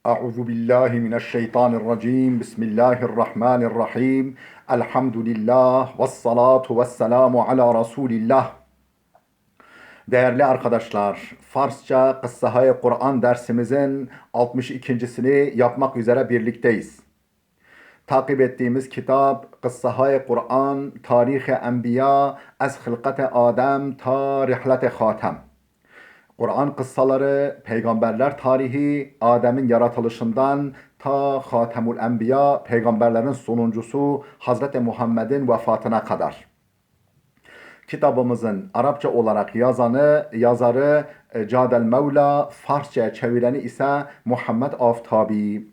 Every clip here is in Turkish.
Euzu billahi mineşşeytanirracim. Bismillahirrahmanirrahim. Elhamdülillah ve salatu ve selamu ala Resulillah. Değerli arkadaşlar, Farsça Kıssahayı Kur'an dersimizin 62.sini yapmak üzere birlikteyiz. Takip ettiğimiz kitap Kıssahayı Kur'an, Tarih-i Enbiya, Ez Hılkate Adem ta Rihlete Hatem. Kur'an kıssaları, peygamberler tarihi, Adem'in yaratılışından ta Hatemul Enbiya, peygamberlerin sonuncusu Hazreti Muhammed'in vefatına kadar. Kitabımızın Arapça olarak yazarı Cadel Mevla, Farsça'ya çevireni ise Muhammed Aftabi.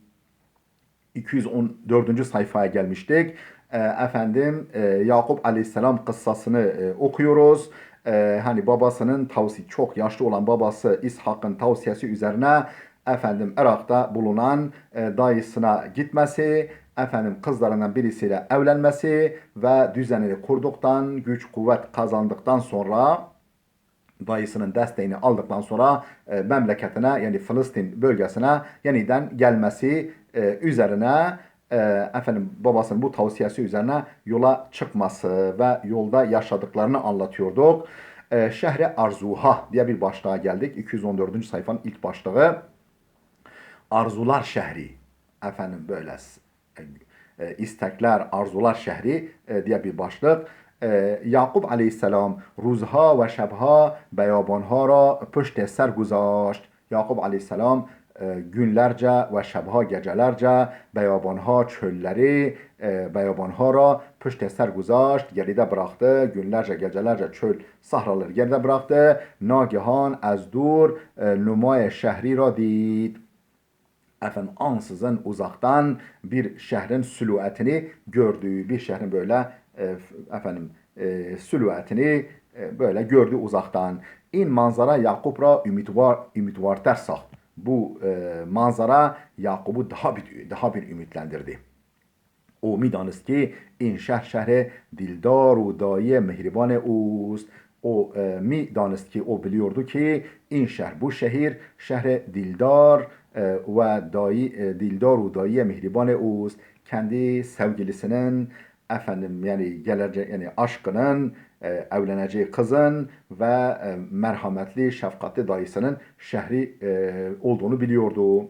214. sayfaya gelmiştik. Yakup Aleyhisselam kıssasını okuyoruz. Hani babasının çok yaşlı olan babası İshak'ın tavsiyesi üzerine Irak'ta bulunan dayısına gitmesi, kızlarından birisiyle evlenmesi ve düzenini kurduktan, güç kuvvet kazandıktan sonra, dayısının desteğini aldıktan sonra memleketine, yani Filistin bölgesine yeniden gelmesi üzerine babasının bu tavsiyesi üzerine yola çıkması ve yolda yaşadıklarını anlatıyorduk. Şehre Arzuha diye bir başlığa geldik. 214. sayfanın ilk başlığı. Arzular şehri. Böyle istekler, arzular şehri diye bir başlık. Yakup aleyhisselam روزها و شبها بیابانها را پشت سر گذاشت. Yakup aleyhisselam günlerce ve şebha gecelerce beyabanha çölleri beyabanha ra püşte ser guzashт geride bıraktı. Günlerce gecelerce çöl sahraları geride bıraktı. Nagihan az dur numay şehri ra did. Ansızın uzaktan bir şehrin silüetini gördü. Bir şehrin böyle silüetini böyle gördü uzaktan. İn manzara Yakup ra ümitvar tersah. Bu manzara Yakup'u daha bir ümitlendirdi. O میدانست که این شهر دیلدار و دایی مهربان اوست. O میدانست که o biliyordu ki این شهر bu şehir dildar ve dildar و دایی مهربان اوست. Kendi sevgilisinin aşkının, evleneceği kızın ve merhametli, şefkatli dayısının şehri olduğunu biliyordu.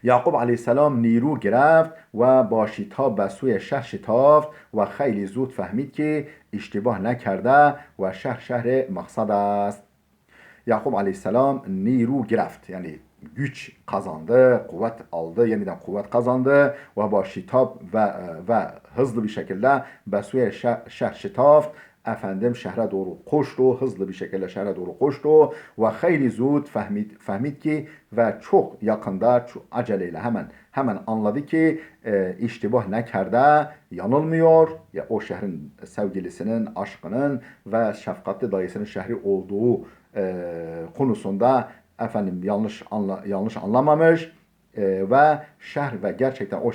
یعقوب علیه السلام نیرو گرفت و با شتاب به سوی شهر شتافت و خیلی زود فهمید که اشتباه نکرده و شهر مقصد است. Yakup aleyhisselam niru gireft, yani güç kazandı, kuvvet aldı, yeniden kuvvet kazandı ve başitab ve hızlı bir şekilde besuye şehir şitaf şehre doğru koştu, hızlı bir şekilde şehre doğru koştu ve hayli zud fahmid ki ve çok yakında, çok aceleyle hemen anladı ki iştibah nekerde, yanılmıyor. Ya o şehrin sevgilisinin, aşkının ve şefkatli dayısının şehri olduğu konusunda yanlış anlamamış ve şehir ve gerçekten o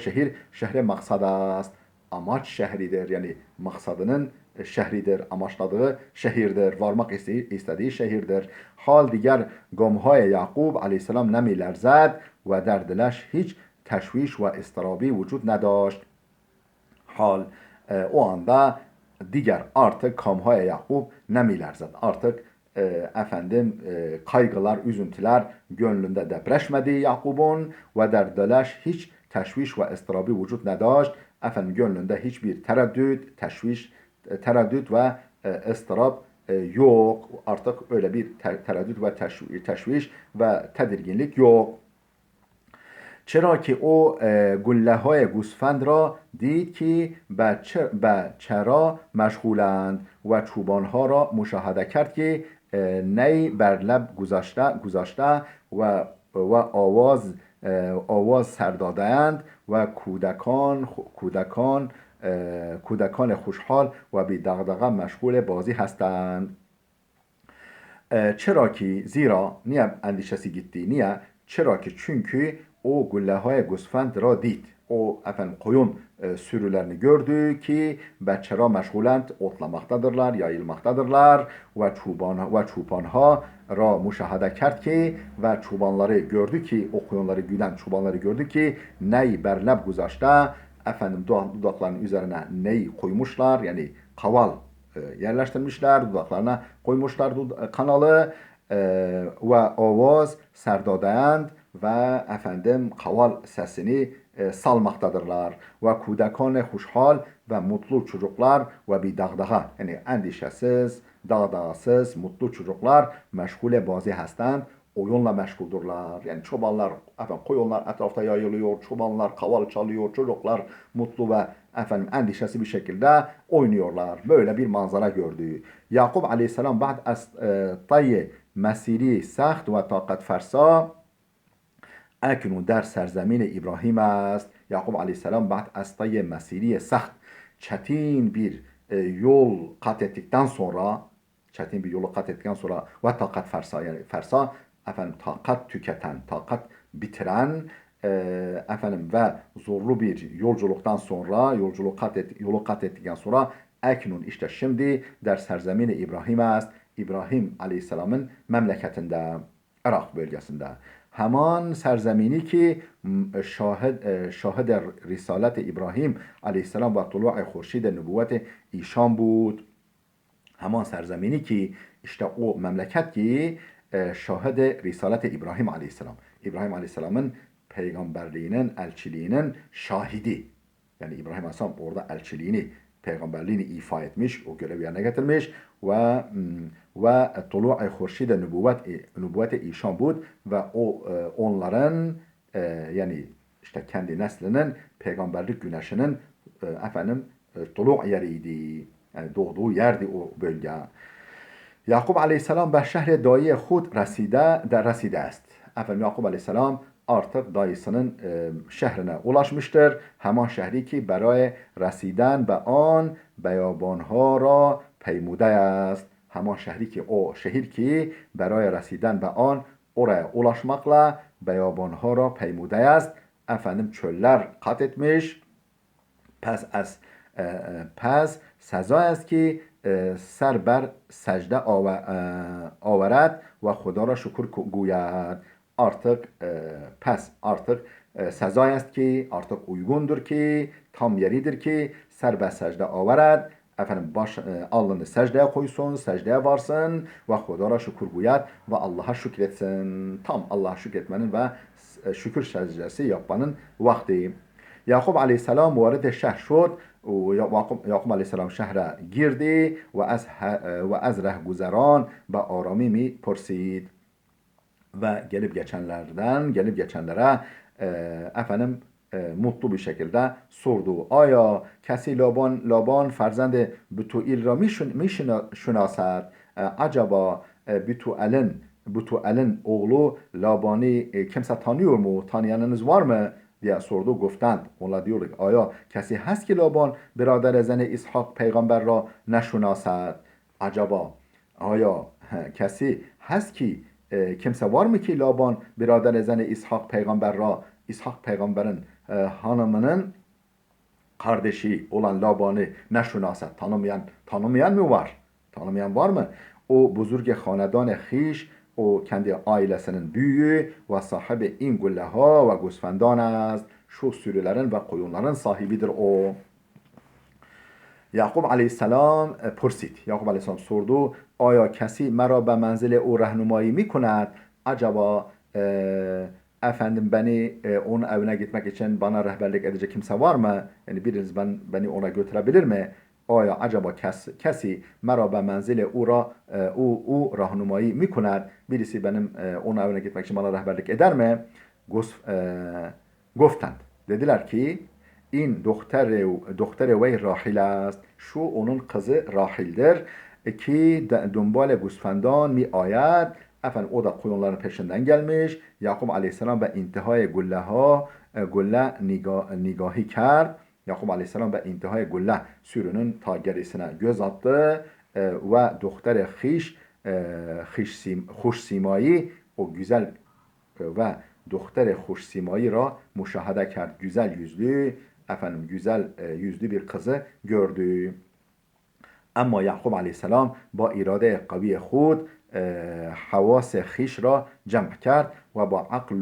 şehre maksadas, amaç şehridir, yani maksadının şehridir, amaçladığı şehirdir, varmak istediği şehirdir. Hal diğer gamhay Yakub aleyhisselam nemilerzed ve der dileş hiç teşviş ve istirabi vücut nedaşt. O anda diğer artık gamhay Yakub nemilerzed, artık kaygılar, üzüntüler gönlünde depreşmedi Yakub'un ve der dileş hiç teşviş ve istirabi vücut nedaşt. Gönlünde hiçbir tereddüt ve ıstırap yok. Artık öyle bir tereddüt ve teşviş ve tedirginlik yok. چرا که او گله های گوسفند را دید که به چرا مشغولند و چوبان ها را مشاهده کرد که نی بر لب گذاشته و آواز سر داده‌اند و کودکان خوشحال و بی دغدغه مشغول بازی هستند. چرا که زیرا niye endişesi gitti? Niye? Çera ki çünkü o güllehay gusfend ra dit. O koyun sürülerini gördü ki beçera meşgulent otlamaktadırlar, yayılmaktadırlar ve çupanha را müşahede کرد ki ve çobanları gördü ki, o koyunları güden çobanları gördü ki ney berleb guzashte, efendim dudaklarının üzerine ney koymuşlar, yani kaval yerleştirmişler, dudaklarına koymuşlar kanalı ve avaz serdadayand ve efendim kaval sesini salmaktadırlar. Ve kudekane hoşhal ve mutlu çocuklar ve bir dağdağa, yani endişesiz, dağdağsız, mutlu çocuklar meşgule bazı hastand, oyunla meşguldurlar. Yani çobanlar, efendim koyunlar etrafta yayılıyor, çobanlar kaval çalıyor, çocuklar mutlu ve efendim endişesi bir şekilde oynuyorlar. Böyle bir manzara gördü. Yakup aleyhisselam بعد از طی مسیری سخت و طاقت فرسا اکنون در سرزمین ابراهیم است. Yakup aleyhisselam بعد از طی مسیری سخت, çetin bir yol kat ettikten sonra, çetin bir yolu kat ettikten sonra ve takat fersa, yani fersa efendim takat tüketen, takat bitiren efendim ve zorlu bir yolculuktan sonra, yolu kat ettikten sonra eknun, işte şimdi der serzemin İbrahim است. İbrahim aleyhisselamın memleketinde, Irak bölgesinde. Heman serzemini ki şahid risalet İbrahim aleyhisselam ve tulu'a khurşid nübüvvet işan bud. Heman serzemini ki, işte o memleket ki şahid risalet İbrahim aleyhisselam. İbrahim aleyhisselamın peygamberliğinin, elçiliğinin şahidi. Yani İbrahim aleyhisselam orada elçiliğini, peygamberliğini ifa etmiş, o görevi yerine getirmiş ve tulu'a khurşid nübüvvet işan bud ve o onların yani işte kendi neslinin peygamberlik güneşinin efendim tulu' yeriydi. Yani doğduğu yerdi o bölge. Yakup aleyhisselam به شهر دایی خود رسیده است. Efendim Yakup aleyhisselam artık dayısının şehrine ulaşmıştır. Hemen şehri ki برای رسیدن به آن بیابانها را پیموده است. Hemen şehri ki, o şehir ki برای رسیدن به آن, oraya ulaşmakla بیابانها را پیموده است. Efendim çöller kat etmiş. پس سزا است که سر بر سجده آورد و خدا را شکر گوید. Artık sezai است ki, artık uygundur ki, tam yeridir ki ser ber secde averad, efendim alnını secdeye koysun, secdeye varsın ve Hudara şükür guyad ve Allah'a şükretsin. Tam Allah'a şükretmenin ve şükür secdesi yapmanın vakti. Yakup aleyhisselam وارد شهر شد و یعقوب علیه السلام شهر گیردی و از رهگذران به آرامی می پرسید ve gelip geçenlere efendim mutlu bir şekilde sordu. Aya kesi Laban فرزند بتوئیل را میشناسد؟ acaba Bütuel'in oğlu Laban'ı kimse tanıyor mu? Tanıyanınız var mı? diye sordu. Goftand. Onlar diyorlar ki aya kesi هست که لابان برادر زن اسحاق پیغمبر را نشناسد؟ acaba aya kesi هست ki kimse var mı ki Laban birader zeni İshak peygamber ra, İshak peygamberin hanımının kardeşi olan Laban'ı neşunasa, tanımayan mı var? Tanımayan var mı? O buzurg hanedan khiş, o kendi ailesinin büyüğü ve sahibi in gulleha ve gusfendan است. Şu sürülerin ve koyunların sahibidir o. یعقوب علیه السلام پرسید. یعقوب علیه السلام sordu. آیا کسی مرا به منزل او راهنمایی میکند؟ acaba efendim onun evine gitmek için bana rehberlik edecek kimse var mı? Yani biriniz beni ona götürebilir mi? آیا acaba kesi مرا به منزل او راهنمایی میکند? Birisi benim onun evine gitmek için bana rehberlik eder mi? Goftand. Dediler ki این دختر وی راحل است. şu onun kızı Rahil'dir ki دنبال گوسفندان می آید. Efendim o da koyunların peşinden gelmiş. Yakup aleyhisselam ve intihai gülle nigahi کرد. Yakup aleyhisselam ve intihai gülle sürünün ta gerisine göz attı ve doktor خوش سیمایی, o güzel ve doktor خوش سیمایی را müşahede کرد. Güzel yüzlü bir kızı gördü. Ama Yakup aleyhisselam با اراده قوی خود حواس خیش را جمع کرد و با عقل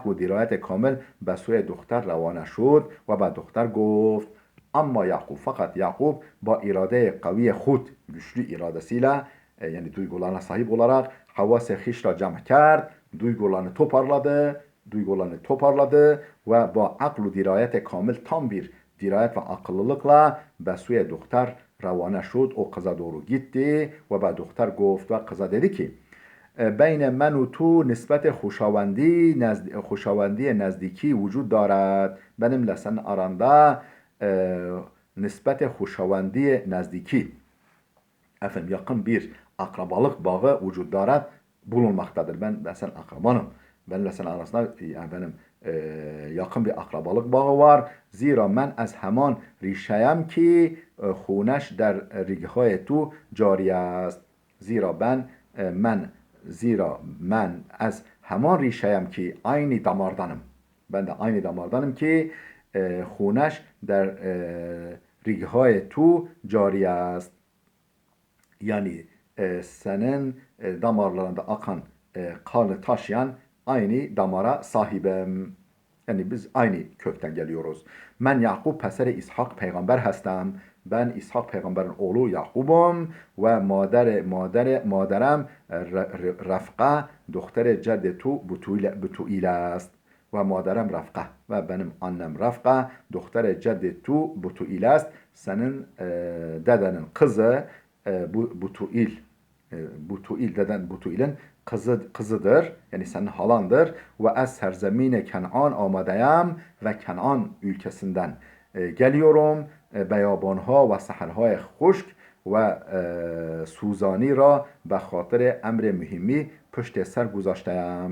و درایت کامل به سوی دختر روانه شد و به دختر گفت اما یعقوب فقط یعقوب با اراده قوی خود güçlü iradesiyle yani duygularına sahip olarak havas-ı hiş را cem کرد duygularını toparladı ve bu aklı dirayet kamil tam bir dirayet ve akıllılıkla به سوی دختر روانه شد o kıza doğru gitti ve به دختر گفت و kıza dedi ki بین من و تو نسبت خوشاوندی نزدیکی وجود دارد benimle sen aranda nispet خوشاوندی نزدیکی efendim yakın bir akrabalık bağı vücut darat bulunmaktadır. Ben sen akrabanım. Benimle sen arasında yani benim yakın bir akrabalık bağı var. Zira ben az hemen rişeyem ki خونش در ریگهای تو جاری است. Zira ben az hemen rişeyem ki aynı damardanım. Ben de aynı damardanım ki خونش در ریگهای تو جاری است. Yani senin damarlarında akan kanı taşıyan aynı damara sahibim. Yani biz aynı kökten geliyoruz. Ben Yakub peseri İshak peygamber hestem. Ben İshak peygamberin oğlu Yakub'um ve maderem Rafqa doktere ceddetu Butuil است. Ve maderem Rafqa ve benim annem Rafqa doktere ceddetu Butuil است. Senin dedenin kızı Butuil deden Butuil'in kızıdır. Yani senin halandır. Ve az serzemine Kenan amadeyim ve Kenan ülkesinden geliyorum. Beyabanha ve saharhay خشک و سوزانی را به خاطر امر مهمی پشت سر گذاشتم.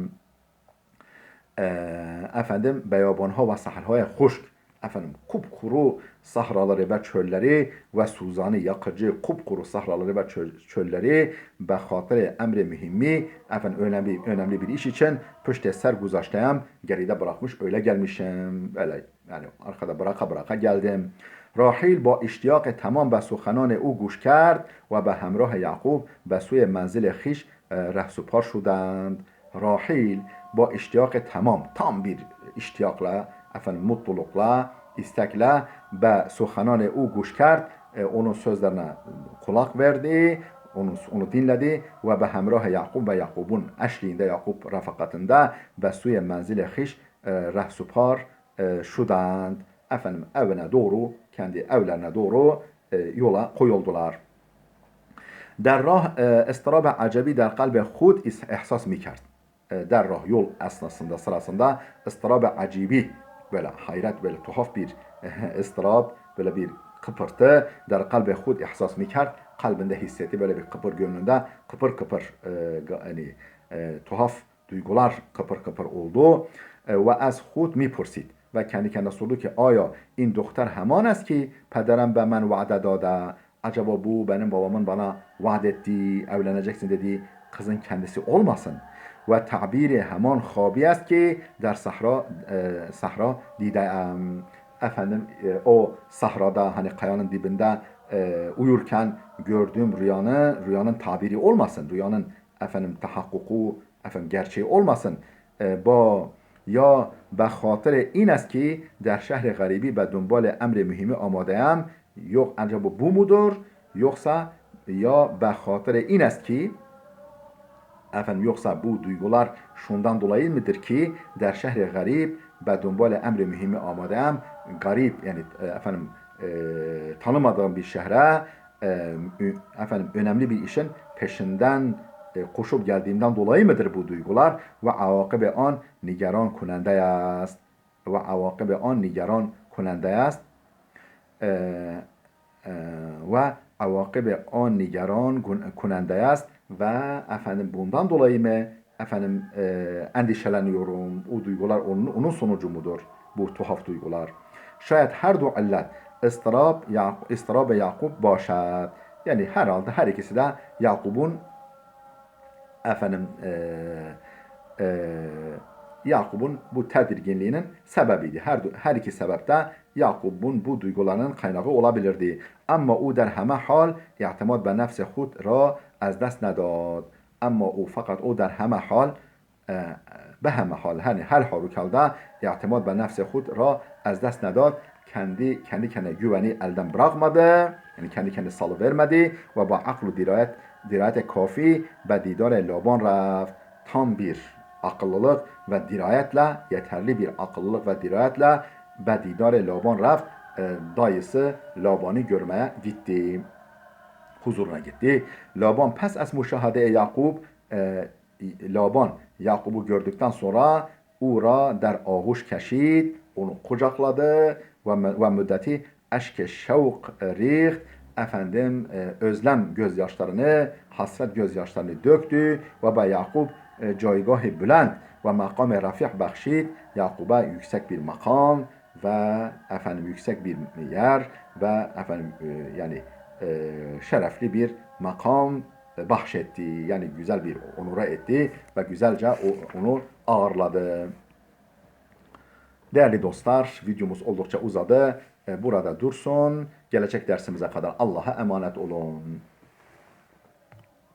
Efendim beyabanha ve saharhay خشک efendim kupkuru sahraları ve çölleri ve suzanı yakıcı kupkuru sahraları ve çölleri be hatır emri mühimmi efendim önemli bir iş için püşte ser guzashtem geride bırakmış öyle gelmişim öyle yani arkada bıraka geldim. راحیل با اشتیاق تمام به سخنان او گوش کرد و به همراه یعقوب به سوی منزل خیش رهسپار شدند. راحیل با اشتیاق tam bir iştiyakla efendim mutlulukla istekle ve suhanane u guş kert onun sözlerine kulak verdi onu dinledi ve be hemrah Yakub ve Yakub'un eşliğinde Yakub rafakatında ve suye menzile hiş rehsupar şudand efendim evine doğru kendi evlerine doğru yola koyuldular. در راه استراب عجبی در قلب خود احساس میکرد. در راه yol esnasında sırasında ıstırab acibi böyle hayret böyle tuhaf bir ıstırab böyle bir kıpırtı der kalbe hud ihsas mikert kalbinde hissetti böyle bir kıpır gönlünde kıpır yani tuhaf duygular kıpır oldu ve az hud mipursid ve kendi kendine sordu ki aya in doktor hemen است ki pederim be men va'de dade acaba bu benim babamın bana vaat ettiği evleneceksin dediği kızın kendisi olmasın ve tabiri hemen خوابی است ki در sahra دیدم efendim o sahrada hani kayanın dibinde uyurken gördüğüm rüyanın tabiri olmasın rüyanın efendim tahakkuku efendim gerçeği olmasın یا به خاطر این است که در شهر غریبی به دنبال امر مهمی آماده ام yok acaba bu mudur yoksa ya به خاطر این است ki efendim yoksa bu duygular şundan dolayı mıdır ki der şehri garip ve dumbale emri mühimi amadem garip yani efendim tanımadığım bir şehre efendim önemli bir işin peşinden koşup geldiğimden dolayı mıdır bu duygular ve avakibe an nigeran kunende است ve avakibe an nigeran kunende است ve avakibe an nigeran kunende است ve efendim bundan dolayı mı efendim endişeleniyorum. O duygular onun sonucu mudur? Bu tuhaf duygular. Şayet her du illet ıstırab Yakub başad. Yani herhalde her ikisi de Yakub'un efendim Yakub'un bu tedirginliğinin sebebiydi. Her iki sebepte Yakub'un bu duygularının kaynağı olabilirdi. Ama o der همه حال اعتماد به نفس خود را از دست نداد. Ama o fakat o در همه حال به همه حال hani her halükarda اعتماد به nefs خود را از dest نداد. Kendi kendine güveni elden bırakmadı. Yani kendi kendine salıvermedi ve با عقل و dirayet kafi ve didar Laban reft. Tam bir akıllılık ve dirayetle, yeterli bir akıllılık ve dirayetle ve didar Laban reft. Dayısı Laban'ı görmeye gitti. Huzuruna gitti. Laban pes az müşahede Yakub Laban Yakub'u gördükten sonra Ura der ağuş keşid, onu kucakladı ve müddeti eşke şevk rih, efendim özlem gözyaşlarını, hasret gözyaşlarını döktü ve be Yakub caygah bülent ve makam rafih bakşid, Yakub'a yüksek bir makam ve efendim yüksek bir yer ve efendim yani şerefli bir makam bahşetti. Yani güzel bir onura etti ve güzelce onu ağırladı. Değerli dostlar, videomuz oldukça uzadı. Burada dursun. Gelecek dersimize kadar Allah'a emanet olun.